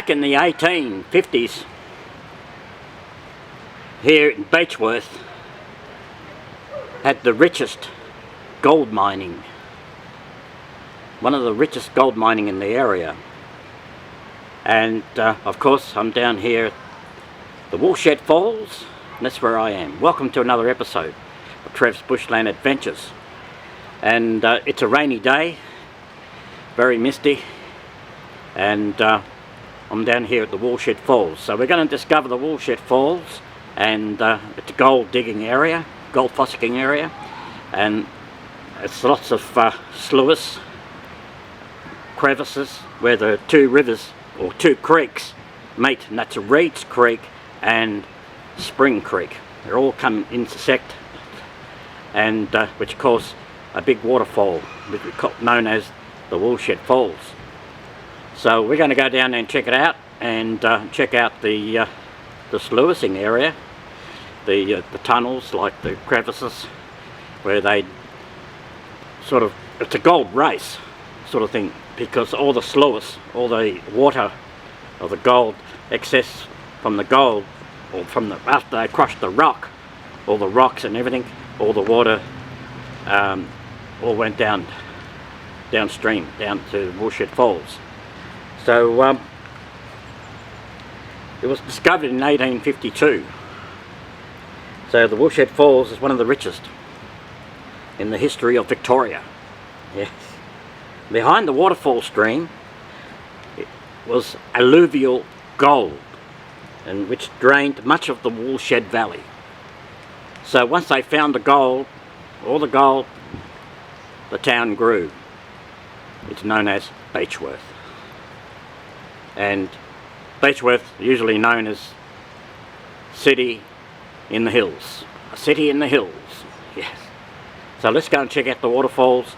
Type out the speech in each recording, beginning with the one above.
Back in the 1850s, here in Beechworth, had the richest gold mining. One of the richest gold mining in the area. And of course, I'm down here at the Woolshed Falls, and that's where I am. Welcome to another episode of TREV'S Bushland Adventures. And it's a rainy day, very misty, and I'm down here at the Woolshed Falls. So we're going to discover the Woolshed Falls, and it's a gold digging area, gold fossicking area, and it's lots of sloughs, crevices where the two rivers or two creeks meet, and that's Reeds Creek and Spring Creek. They all come intersect, and which cause a big waterfall which we known as the Woolshed Falls. So we're going to go down there and check it out, and check out the sluicing area, the tunnels, like the crevices where they sort of, it's a gold race sort of thing, because all the sluice, all the water of the gold excess from the gold, or from the, after they crushed the rock, all the rocks and everything, all the water all went downstream, down to Woolshed Falls. So it was discovered in 1852. So the Woolshed Falls is one of the richest in the history of Victoria. Yes. Behind the waterfall stream it was alluvial gold, and which drained much of the Woolshed Valley. So once they found the gold, all the gold, the town grew. It's known as Beechworth. And Beechworth, usually known as City in the Hills. A city in the hills, yes. So let's go and check out the waterfalls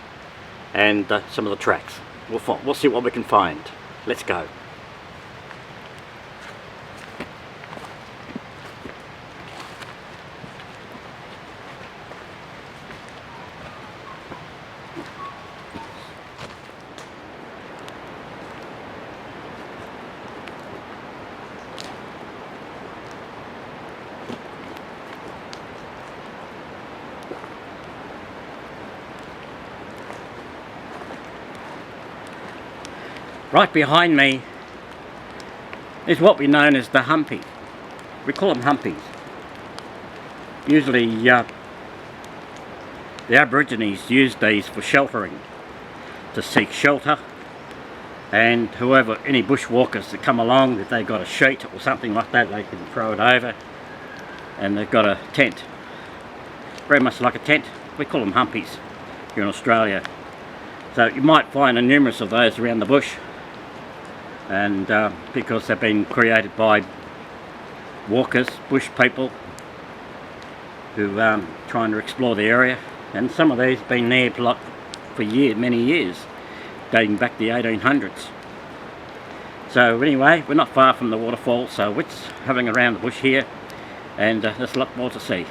and some of the tracks. We'll see what we can find. Let's go. Right behind me is what we know as the humpy. We call them humpies. Usually the Aborigines used these for sheltering, to seek shelter, and whoever, any bushwalkers that come along, if they've got a sheet or something like that, they can throw it over, and they've got a tent. Very much like a tent. We call them humpies here in Australia. So you might find a numerous of those around the bush, and because they've been created by walkers, bush people, who trying to explore the area, and some of these have been there for years, many years, dating back to the 1800s. So anyway, we're not far from the waterfall, so we're just having around the bush here, and there's a lot more to see.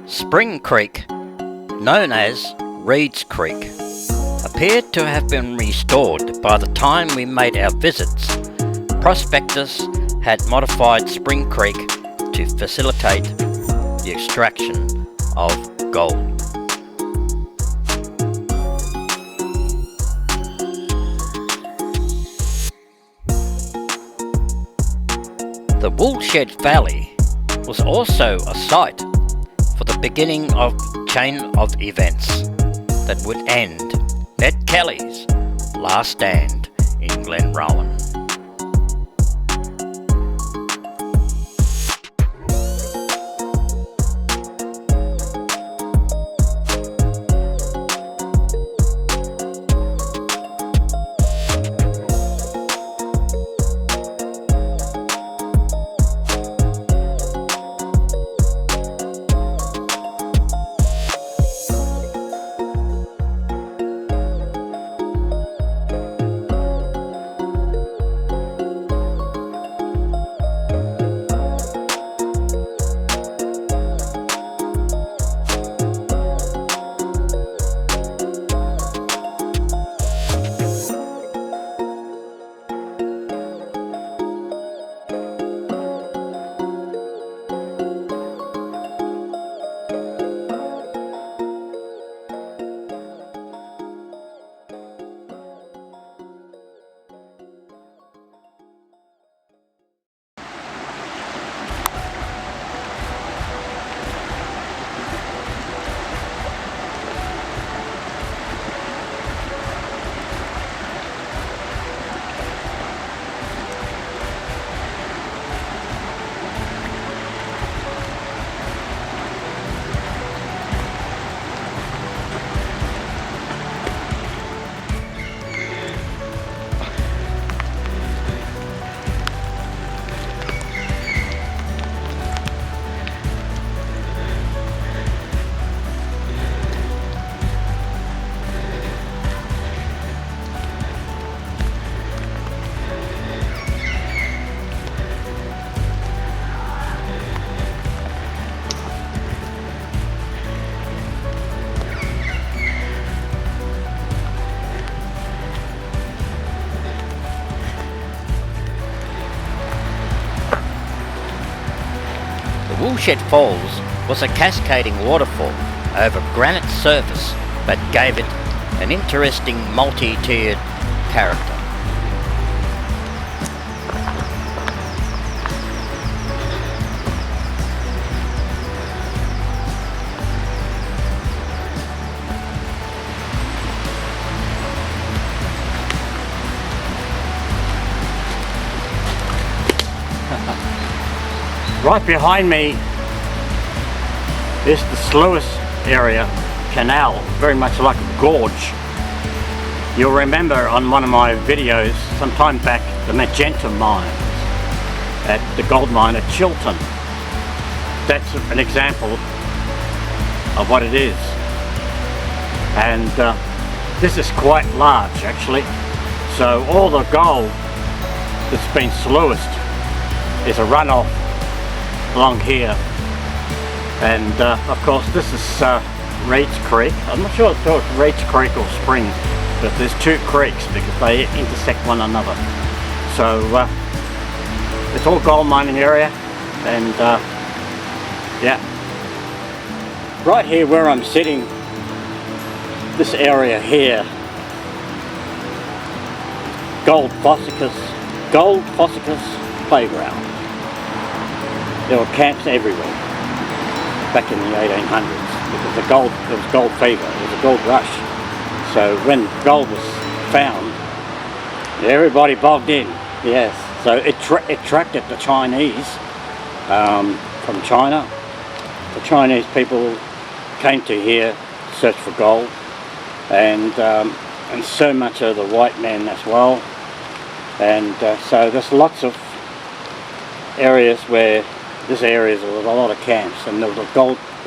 Spring Creek, known as Reeds Creek, appeared to have been restored by the time we made our visits. Prospectors had modified Spring Creek to facilitate the extraction of gold. The Woolshed Valley was also a site for the beginning of a chain of events that would end Ned Kelly's last stand in Glenrowan. The Woolshed Falls was a cascading waterfall over granite surface that gave it an interesting multi-tiered character. Right behind me is the Sluice area canal, very much like a gorge. You'll remember on one of my videos some time back the magenta mines at the gold mine at Chiltern. That's an example of what it is. And this is quite large actually. So all the gold that's been sluiced is a runoff along here, and of course this is Reed's Creek. I'm not sure if it's Reed's Creek or Spring, but there's two creeks because they intersect one another. So it's all gold mining area, and yeah, right here where I'm sitting, this area here, Goldfields playground. There were camps everywhere back in the 1800s because there was gold fever, there was a gold rush. So when gold was found, everybody bogged in. Yes, so it attracted the Chinese from China. The Chinese people came to here to search for gold, and so much of the white men as well. And so there's lots of areas where this area there was a lot of camps, and there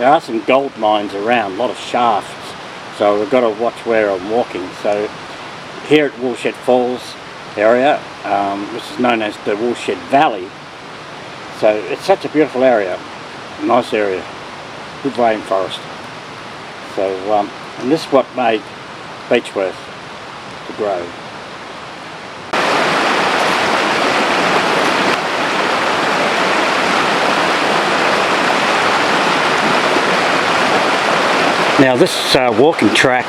are some gold mines around, a lot of shafts, so we've got to watch where I'm walking. So here at Woolshed Falls area, which is known as the Woolshed Valley, so it's such a beautiful area, nice area, good rainforest. So and this is what made Beechworth to grow. Now this walking track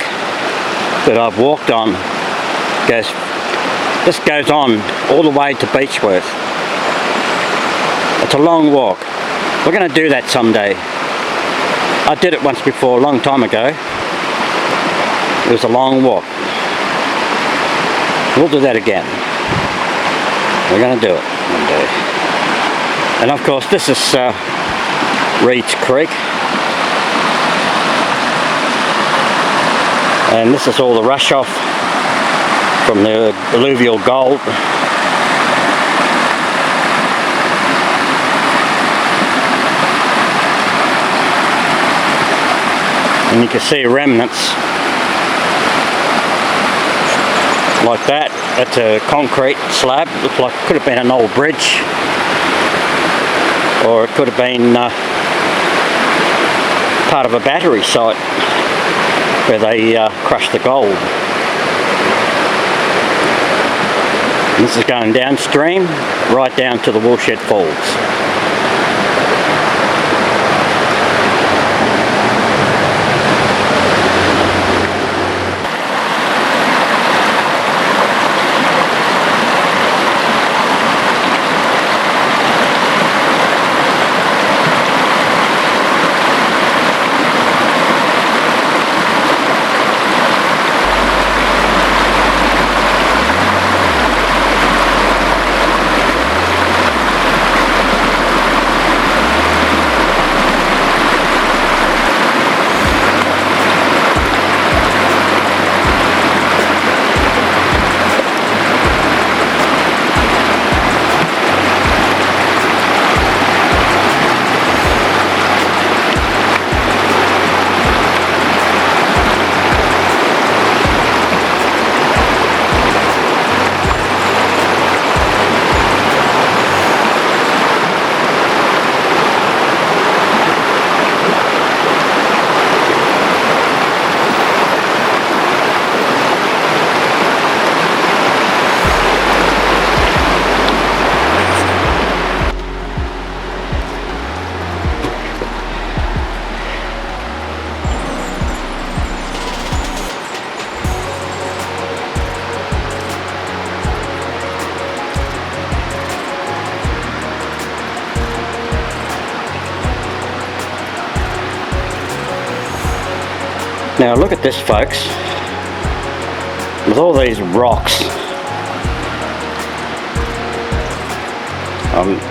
that I've walked on goes on all the way to Beechworth. It's a long walk. We're going to do that someday. I did it once before, a long time ago. It was a long walk. We'll do that again. We're going to do it one day. And of course this is Reed's Creek. And this is all the rush off from the alluvial gold. And you can see remnants like that. That's a concrete slab. Looks like it could have been an old bridge, or it could have been part of a battery site where they crushed the gold. And this is going downstream right down to the Woolshed Falls. Now look at this, folks, with all these rocks.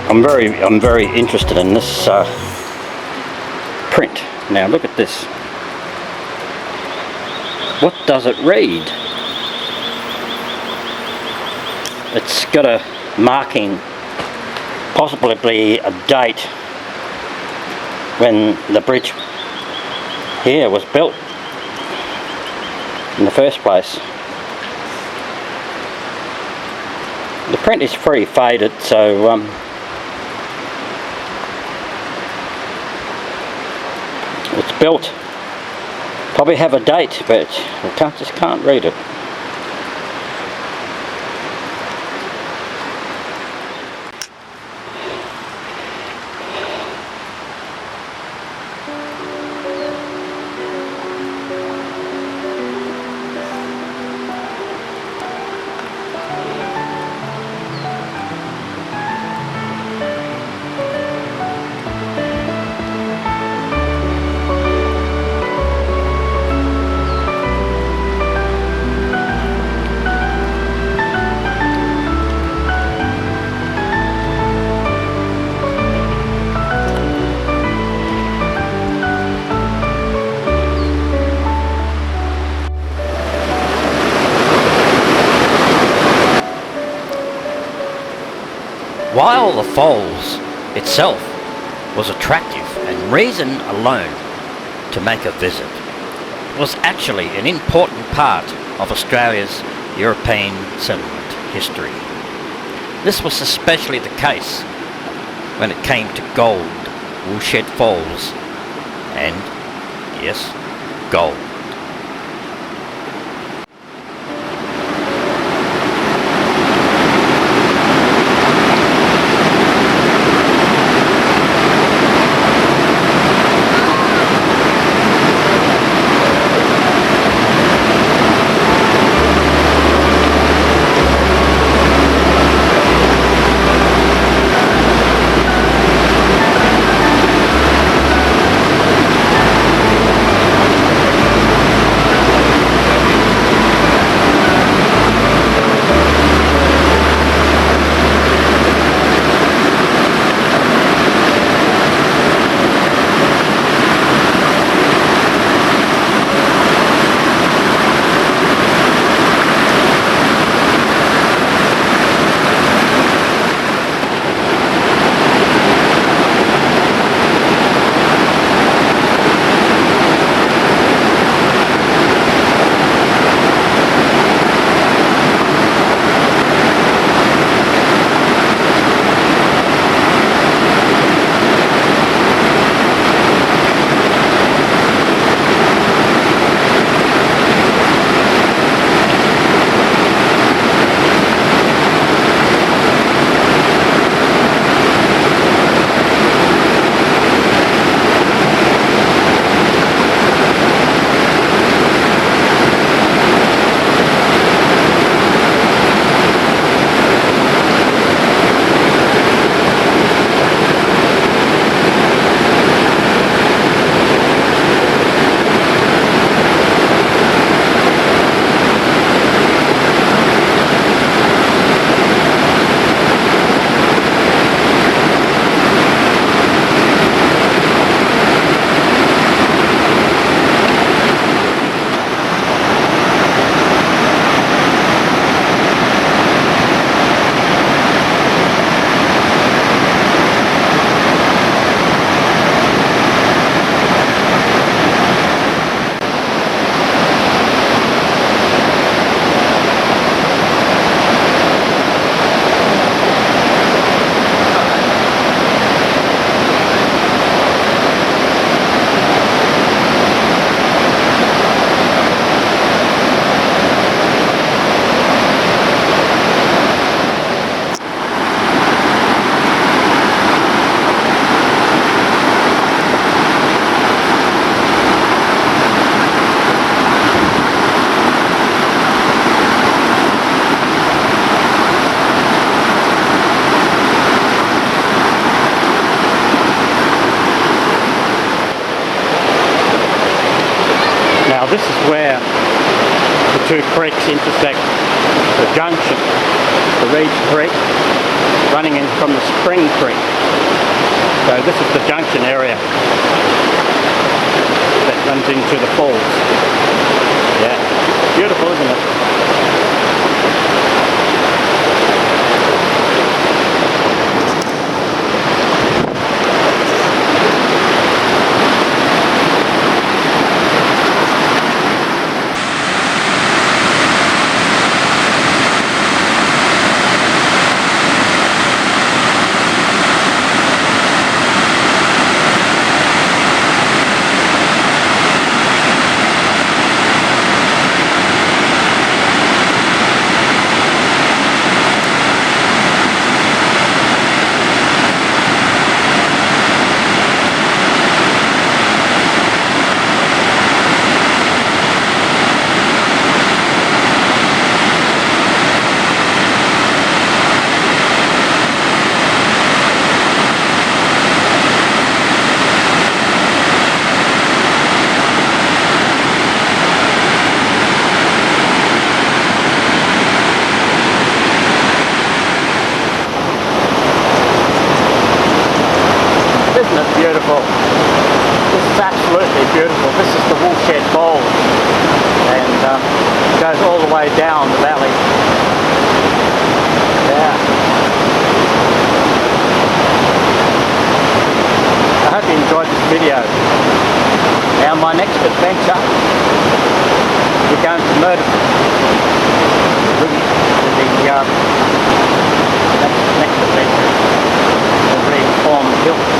I'm very interested in this print. Now look at this. What does it read? It's got a marking, possibly a date when the bridge here was built in the first place. The print is pretty faded, so it's built, probably have a date, but I just can't read it. While the falls itself was attractive and reason alone to make a visit, it was actually an important part of Australia's European settlement history. This was especially the case when it came to gold, Woolshed Falls, and, yes, gold. this is where the two creeks intersect, the junction, the Reeds Creek running in from the Spring Creek. So this is the junction area that runs into the falls. Yeah, beautiful, isn't it? Isn't it beautiful? This is absolutely beautiful. This is the Woolshed Bowl, and it goes all the way down the valley. Yeah. I hope you enjoyed this video. Now my next adventure, we're going to Murderford. Next adventure, the Reformed Hill.